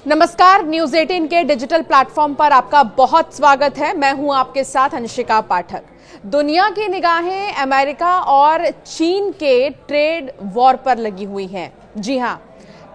नमस्कार, न्यूज 18 के digital platform पर आपका बहुत स्वागत है। मैं हूं आपके साथ अंशिका पाठक। दुनिया की निगाहें अमेरिका और चीन के ट्रेड वॉर पर लगी हुई हैं। जी हां,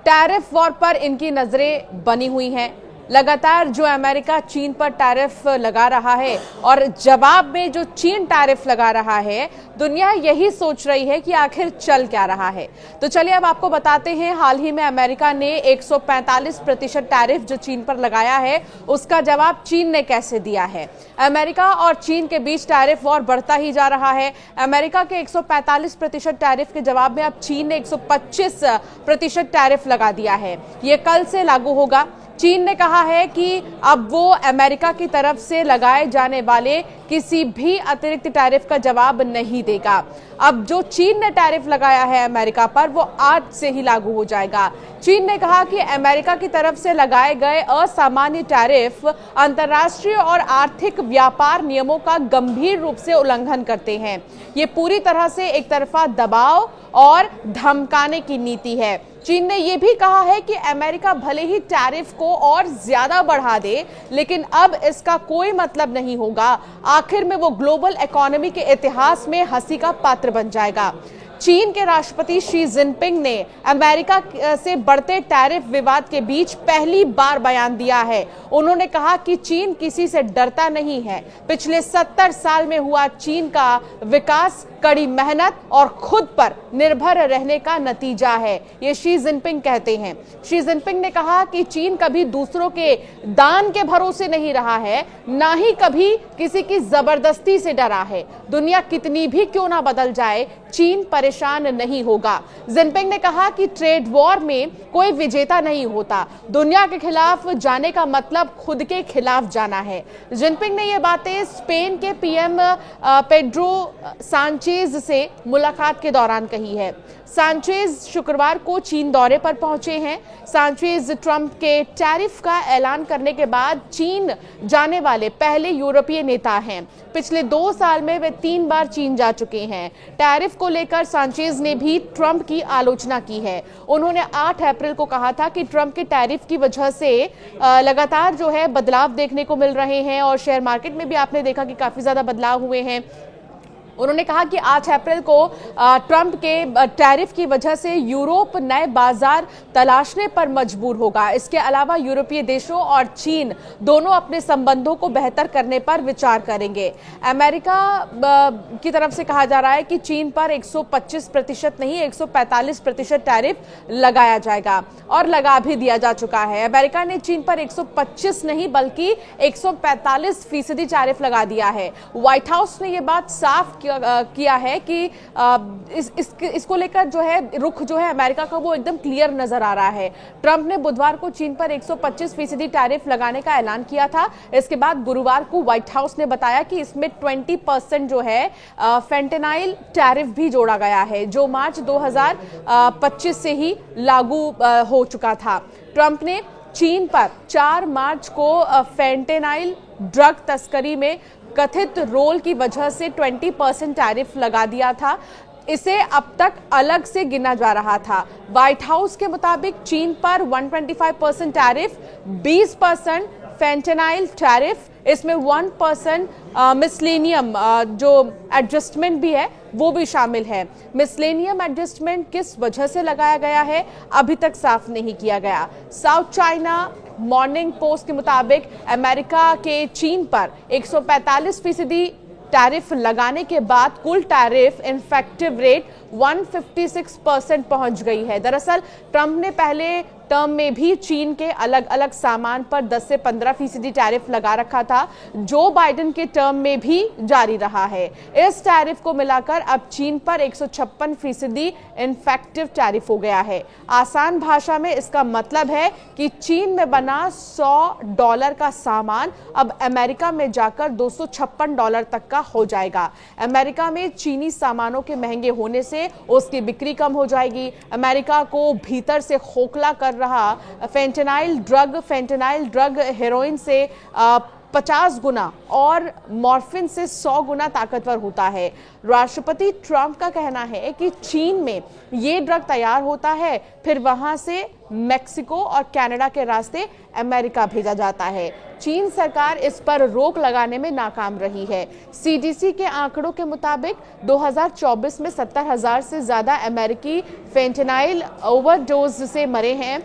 टैरिफ वॉर पर इनकी नजरें बनी हुई हैं। लगातार जो अमेरिका चीन पर टैरिफ लगा रहा है और जवाब में जो चीन टैरिफ लगा रहा है, दुनिया यही सोच रही है कि आखिर चल क्या रहा है। तो चलिए अब आपको बताते हैं, हाल ही में अमेरिका ने 145% टैरिफ जो चीन पर लगाया है, उसका जवाब चीन ने कैसे दिया है। अमेरिका और चीन के बीच टैरिफ वॉर बढ़ता ही जा रहा है। अमेरिका के 145% टैरिफ के जवाब में अब चीन ने 125% टैरिफ लगा दिया है। ये कल से लागू होगा। चीन ने कहा है कि अब वो अमेरिका की तरफ से लगाए जाने वाले किसी भी अतिरिक्त टैरिफ का जवाब नहीं देगा। अब जो चीन ने टैरिफ लगाया है अमेरिका पर, वो आज से ही लागू हो जाएगा। चीन ने कहा कि अमेरिका की तरफ से लगाए गए असामान्य टैरिफ अंतर्राष्ट्रीय और आर्थिक व्यापार नियमों का गंभीर रूप से उल्लंघन करते हैं। ये पूरी तरह से एक तरफा दबाव और धमकाने की नीति है। चीन ने यह भी कहा है कि अमेरिका भले ही टैरिफ को और ज्यादा बढ़ा दे, लेकिन अब इसका कोई मतलब नहीं होगा। आखिर में वो ग्लोबल इकोनॉमी के इतिहास में हंसी का पात्र बन जाएगा। चीन के राष्ट्रपति शी जिनपिंग ने अमेरिका से बढ़ते टैरिफ विवाद के बीच पहली बार बयान दिया है। उन्होंने कहा कि चीन किसी से डरता नहीं है। पिछले 70 साल में हुआ चीन का विकास कड़ी मेहनत और खुद पर निर्भर रहने का नतीजा है, ये शी जिनपिंग कहते हैं। शी जिनपिंग ने कहा कि चीन कभी दूसरों के दान के भरोसे नहीं रहा है, ना ही कभी किसी की जबरदस्ती से डरा है। दुनिया कितनी भी क्यों ना बदल जाए, चीन परेशान नहीं होगा। जिनपिंग ने कहा कि ट्रेड वॉर में कोई विजेता नहीं होता। दुनिया के खिलाफ जाने का मतलब खुद के खिलाफ जाना है। जिनपिंग ने ये बातें स्पेन के पीएम पेड्रो सांचेज से मुलाकात के दौरान कही है। सांचेज शुक्रवार को चीन दौरे पर पहुंचे हैं। सांचेज ट्रंप के टैरिफ का ऐलान करने के बाद चीन जाने वाले पहले यूरोपीय नेता हैं। पिछले 2 साल में वे 3 बार चीन जा चुके हैं। टैरिफ को लेकर सांचेज ने भी ट्रंप की आलोचना की है। उन्होंने 8 अप्रैल को कहा था कि ट्रंप के टैरिफ की वजह से लगातार जो है बदलाव देखने को मिल रहे हैं और शेयर मार्केट में भी आपने देखा कि काफी ज्यादा बदलाव हुए हैं। उन्होंने कहा कि 8 अप्रैल को ट्रंप के टैरिफ की वजह से यूरोप नए बाजार तलाशने पर मजबूर होगा। इसके अलावा यूरोपीय देशों और चीन दोनों अपने संबंधों को बेहतर करने पर विचार करेंगे। अमेरिका की तरफ से कहा जा रहा है कि चीन पर 125% नहीं 145% टैरिफ लगाया जाएगा और लगा भी दिया जा चुका है। अमेरिका ने चीन पर 125 नहीं बल्कि 145% टैरिफ लगा दिया है। व्हाइट हाउस ने यह बात साफ किया है कि इसको लेकर जो है रुख जो है अमेरिका का वो एकदम क्लियर नजर आ रहा है। ट्रंप ने बुधवार को चीन पर 125% टैरिफ लगाने का ऐलान किया था। इसके बाद गुरुवार को व्हाइट हाउस ने बताया कि इसमें 20% जो है फेंटेनाइल टैरिफ भी जोड़ा गया है, जो मार्च 2025 से ही लागू हो चुका था। ट्रंप ने चीन पर 4 मार्च को फेंटेनाइल ड्रग तस्करी में कथित रोल की वजह से 20% टैरिफ लगा दिया था। इसे अब तक अलग से गिना जा रहा था। व्हाइट हाउस के मुताबिक चीन पर 125% टैरिफ, 20% फेंटेनाइल टैरिफ, इसमें 1% मिसलेनियम जो एडजस्टमेंट भी है वो भी शामिल है। मिसलेनियम एडजस्टमेंट किस वजह से लगाया गया है अभी तक साफ नहीं किया गया। साउथ चाइना मॉर्निंग पोस्ट के मुताबिक अमेरिका के चीन पर 145% टैरिफ लगाने के बाद कुल टैरिफ इफेक्टिव रेट 156% पहुंच गई है। दरअसल ट्रंप ने पहले टर्म में भी चीन के अलग अलग सामान पर 10 से 15% टैरिफ लगा रखा था, जो बाइडेन के टर्म में भी जारी रहा है। इस टैरिफ को मिलाकर अब चीन पर 156% इफेक्टिव टैरिफ हो गया है। आसान भाषा में इसका मतलब है कि चीन में बना $100 का सामान अब अमेरिका में जाकर $256 तक का हो जाएगा। अमेरिका में चीनी सामानों के महंगे होने से उसकी बिक्री कम हो जाएगी। अमेरिका को भीतर से खोखला कर रहा फेंटेनाइल ड्रग हेरोइन से 50 गुना और मॉर्फिन से 100 गुना ताकतवर होता है। राष्ट्रपति ट्रंप का कहना है कि चीन में ये ड्रग तैयार होता है, फिर वहां से मेक्सिको और कनाडा के रास्ते अमेरिका भेजा जाता है। चीन सरकार इस पर रोक लगाने में नाकाम रही है। सीडीसी के आंकड़ों के मुताबिक 2024 में 70,000 से ज्यादा अमेरिकी फेंटेनाइल ओवरडोज से मरे हैं।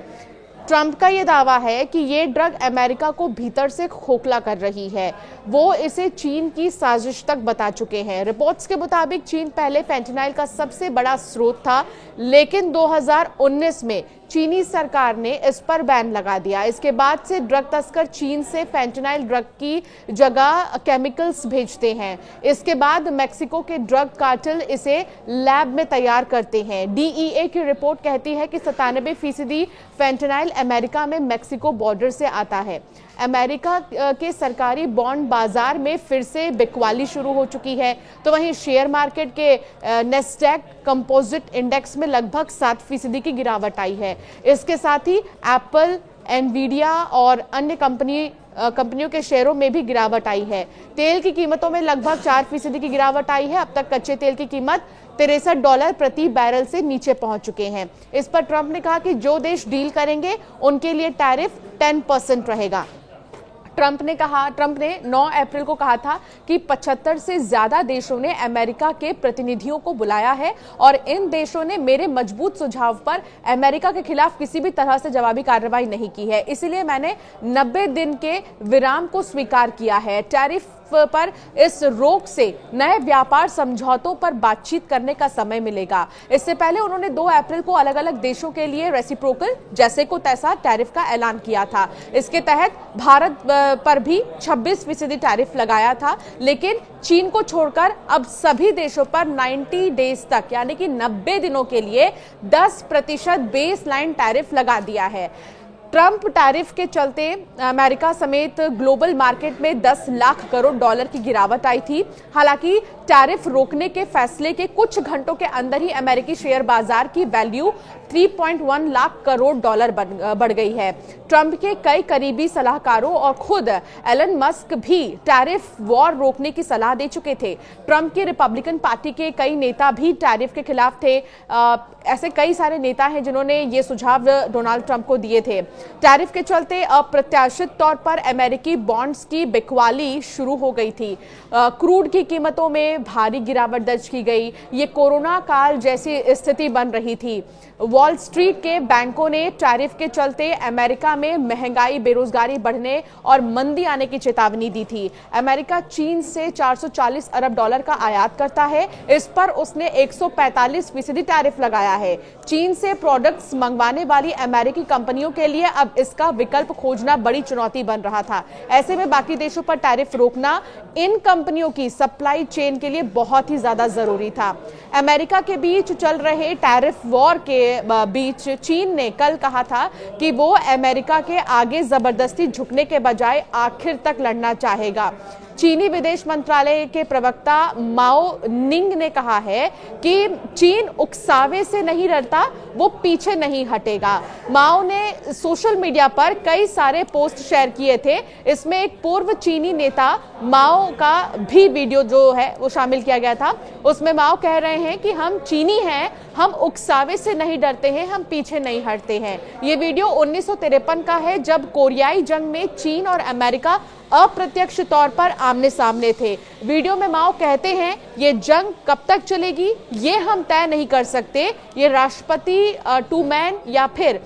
ट्रंप का यह दावा है कि ये ड्रग अमेरिका को भीतर से खोखला कर रही है। वो इसे चीन की साजिश तक बता चुके हैं। रिपोर्ट्स के मुताबिक चीन पहले फेंटेनाइल का सबसे बड़ा स्रोत था, लेकिन 2019 में चीनी सरकार ने इस पर बैन लगा दिया। इसके बाद से ड्रग तस्कर चीन से फेंटेनाइल ड्रग की जगह केमिकल्स भेजते हैं। इसके बाद मेक्सिको के ड्रग कार्टेल इसे लैब में तैयार करते हैं। डीईए की रिपोर्ट कहती है कि 97% फेंटेनाइल अमेरिका में मेक्सिको बॉर्डर से आता है। अमेरिका के सरकारी बॉन्ड बाजार में फिर से बिकवाली शुरू हो चुकी है, तो वहीं शेयर मार्केट के नेस्डैक कंपोजिट इंडेक्स में लगभग 7% की गिरावट आई है। इसके साथ ही एप्पल, एनवीडिया और अन्य कंपनियों के शेयरों में भी गिरावट आई है। तेल की कीमतों में लगभग 4% की गिरावट आई है। अब तक कच्चे तेल की कीमत $63 प्रति बैरल से नीचे पहुंच चुके हैं। इस पर ट्रंप ने कहा कि जो देश डील करेंगे उनके लिए टैरिफ 10% रहेगा। ट्रंप ने 9 अप्रैल को कहा था कि 75 से ज्यादा देशों ने अमेरिका के प्रतिनिधियों को बुलाया है और इन देशों ने मेरे मजबूत सुझाव पर अमेरिका के खिलाफ किसी भी तरह से जवाबी कार्रवाई नहीं की है। इसलिए मैंने 90 दिन के विराम को स्वीकार किया है। टैरिफ पर इस रोक से नए व्यापार समझौतों पर बातचीत करने का समय मिलेगा। इससे पहले उन्होंने 2 अप्रैल को अलग अलग देशों के लिए रेसिप्रोकल जैसे को तैसा टैरिफ का ऐलान किया था। इसके तहत भारत पर भी 26% टैरिफ लगाया था, लेकिन चीन को छोड़कर अब सभी देशों पर 90 डेज तक यानी कि 90 दिनों के लिए 10% बेसलाइन टैरिफ लगा दिया है। ट्रंप टैरिफ के चलते अमेरिका समेत ग्लोबल मार्केट में 10 लाख करोड़ डॉलर की गिरावट आई थी। हालांकि टैरिफ रोकने के फैसले के कुछ घंटों के अंदर ही अमेरिकी शेयर बाजार की वैल्यू 3.1 लाख करोड़ डॉलर बढ़ गई है। ट्रंप के कई करीबी सलाहकारों और खुद एलन मस्क भी टैरिफ वॉर रोकने की सलाह दे चुके थे। ट्रंप की रिपब्लिकन पार्टी के कई नेता भी टैरिफ के खिलाफ थे। ऐसे कई सारे नेता हैं जिन्होंने ये सुझाव डोनाल्ड ट्रंप को दिए थे। टैरिफ के चलते अप्रत्याशित तौर पर अमेरिकी बॉन्ड्स की बिकवाली शुरू हो गई थी। क्रूड की कीमतों में भारी गिरावट दर्ज की गई। ये कोरोना काल जैसी स्थिति बन रही थी। वॉल स्ट्रीट के बैंकों ने टैरिफ के चलते अमेरिका में महंगाई, बेरोजगारी बढ़ने और मंदी आने की चेतावनी दी थी। अमेरिका चीन से 440 अरब डॉलर का आयात करता है। इस पर उसने 145% टैरिफ लगाया है। चीन से प्रोडक्ट्स मंगवाने वाली अमेरिकी कंपनियों के लिए अब इसका विकल्प खोजना बड़ी चुनौती बन रहा था। ऐसे में बाकी देशों पर टैरिफ रोकना इन कंपनियों की सप्लाई चेन के लिए बहुत ही ज्यादा जरूरी था। अमेरिका के बीच चल रहे टैरिफ वॉर के बीच चीन ने कल कहा था कि वो अमेरिका के आगे जबरदस्ती झुकने के बजाय आखिर तक लड़ना चाहेगा। चीनी विदेश मंत्रालय के प्रवक्ता माओ निंग ने कहा है कि चीन उकसावे से नहीं डरता, वो पीछे नहीं हटेगा। माओ ने सोशल मीडिया पर कई सारे पोस्ट शेयर किए थे। इसमें एक पूर्व चीनी नेता माओ का भी वीडियो जो है वो शामिल किया गया था। उसमें माओ कह रहे हैं कि हम चीनी हैं, हम उकसावे से नहीं डरते हैं, हम पीछे नहीं हटते हैं। ये वीडियो 1953 का है, जब कोरियाई जंग में चीन और अमेरिका अप्रत्यक्ष तौर पर आमने सामने थे। वीडियो में माओ कहते हैं ये जंग कब तक चलेगी ये हम तय नहीं कर सकते। ये राष्ट्रपति ट्रूमैन या फिर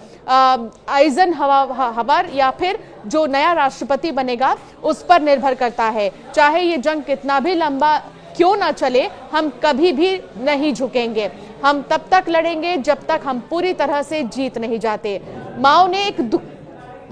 आइजनहवर या फिर जो नया राष्ट्रपति बनेगा उस पर निर्भर करता है। चाहे ये जंग कितना भी लंबा क्यों ना चले, हम कभी भी नहीं झुकेंगे। हम तब तक लड़ेंगे जब तक हम पूरी तरह से जीत नहीं जाते। माओ ने एक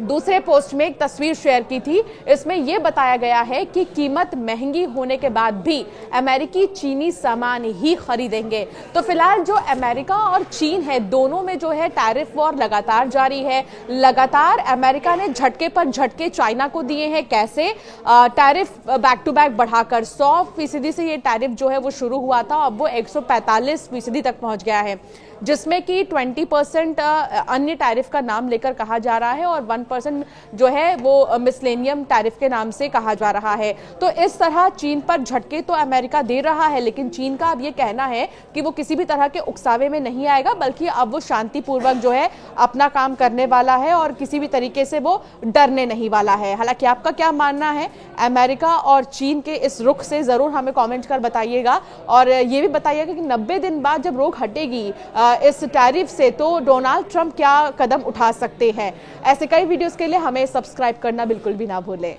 दूसरे पोस्ट में एक तस्वीर शेयर की थी। इसमें यह बताया गया है कि कीमत महंगी होने के बाद भी अमेरिकी चीनी सामान ही खरीदेंगे। तो फिलहाल जो अमेरिका और चीन है, दोनों में जो है टैरिफ वॉर लगातार जारी है। लगातार अमेरिका ने झटके पर झटके चाइना को दिए हैं। कैसे? टैरिफ बैक टू बैक बढ़ाकर 100% से ये टैरिफ जो है वो शुरू हुआ था, अब वो 145% तक पहुंच गया है। जिसमें कि 20% अन्य टैरिफ का नाम लेकर कहा जा रहा है और 1% जो है वो मिसलेनियम टैरिफ के नाम से कहा जा रहा है। तो इस तरह चीन पर झटके तो अमेरिका दे रहा है, लेकिन चीन का अब ये कहना है कि वो किसी भी तरह के उकसावे में नहीं आएगा, बल्कि अब वो शांतिपूर्वक जो है अपना काम करने वाला है और किसी भी तरीके से वो डरने नहीं वाला है। हालांकि आपका क्या मानना है अमेरिका और चीन के इस रुख से, जरूर हमें कमेंट कर बताइएगा और ये भी बताइएगा कि 90 दिन बाद जब रोक हटेगी इस टैरिफ से तो डोनाल्ड ट्रंप क्या कदम उठा सकते हैं। ऐसे कई वीडियोस के लिए हमें सब्सक्राइब करना बिल्कुल भी ना भूलें।